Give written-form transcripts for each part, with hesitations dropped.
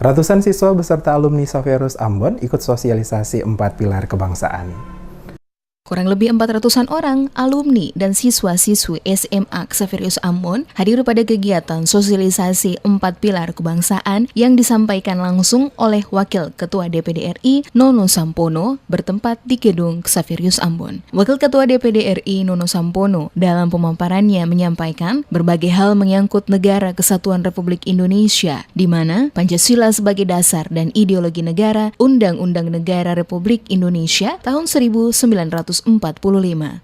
Ratusan siswa beserta alumni Xaverius Ambon ikut sosialisasi 4 pilar kebangsaan. Kurang lebih 400-an orang, alumni dan siswa-siswi SMA Xaverius Ambon hadir pada kegiatan sosialisasi 4 pilar kebangsaan yang disampaikan langsung oleh Wakil Ketua DPD RI Nono Sampono bertempat di gedung Xaverius Ambon. Wakil Ketua DPD RI Nono Sampono dalam pemaparannya menyampaikan berbagai hal menyangkut negara kesatuan Republik Indonesia, di mana Pancasila sebagai dasar dan ideologi negara, Undang-Undang Negara Republik Indonesia tahun 1945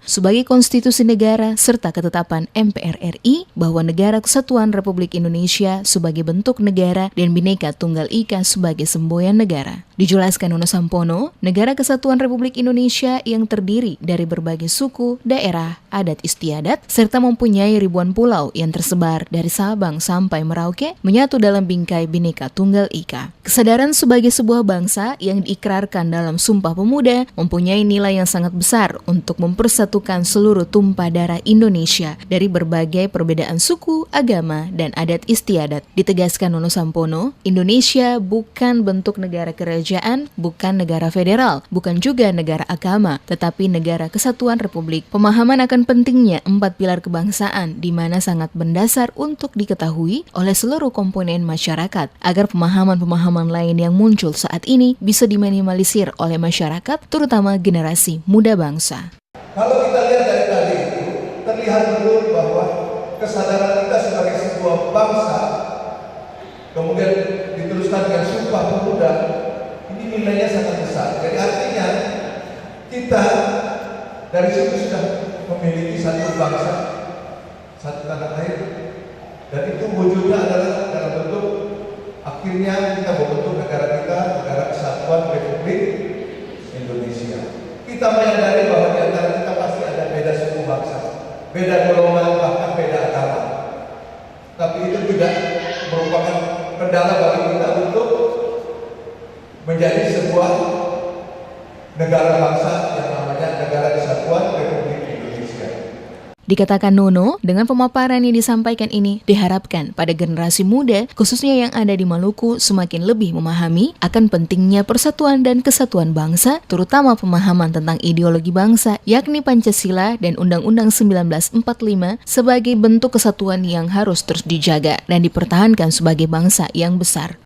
sebagai konstitusi negara serta ketetapan MPR RI bahwa negara kesatuan Republik Indonesia sebagai bentuk negara dan Bhinneka Tunggal Ika sebagai semboyan negara. Dijelaskan Nono Sampono, negara kesatuan Republik Indonesia yang terdiri dari berbagai suku, daerah, adat istiadat, serta mempunyai ribuan pulau yang tersebar dari Sabang sampai Merauke menyatu dalam bingkai Bhinneka Tunggal Ika. Kesadaran sebagai sebuah bangsa yang diikrarkan dalam Sumpah Pemuda mempunyai nilai yang sangat besar untuk mempersatukan seluruh tumpah darah Indonesia dari berbagai perbedaan suku, agama, dan adat istiadat. Ditegaskan Nono Sampono, Indonesia bukan bentuk negara kerajaan, bukan negara federal, bukan juga negara agama, tetapi negara kesatuan republik. Pemahaman akan pentingnya 4 pilar kebangsaan di mana sangat mendasar untuk diketahui oleh seluruh komponen masyarakat agar pemahaman-pemahaman lain yang muncul saat ini bisa diminimalisir oleh masyarakat, terutama generasi muda bangsa. Kalau kita lihat dari tadi itu, terlihat betul bahwa kesadaran kita sebagai sebuah bangsa, kemudian diteruskan dengan Sumpah Pemuda, ini nilainya sangat besar. Jadi artinya kita dari situ sudah memiliki satu bangsa, satu tanah air, dan itu wujudnya adalah dalam bentuk akhirnya kita membentuk negara kita, negara kesatuan Republik Indonesia. Kita menyadari bahwa di antara kita pasti ada beda suku bangsa, beda golongan, bahkan beda agama. Tapi itu juga merupakan kendala bagi kita untuk menjadi sebuah negara bangsa yang namanya negara kesatuan Republik Indonesia. Dikatakan Nono, dengan pemaparan yang disampaikan ini diharapkan pada generasi muda, khususnya yang ada di Maluku, semakin lebih memahami akan pentingnya persatuan dan kesatuan bangsa, terutama pemahaman tentang ideologi bangsa, yakni Pancasila dan Undang-Undang 1945 sebagai bentuk kesatuan yang harus terus dijaga dan dipertahankan sebagai bangsa yang besar.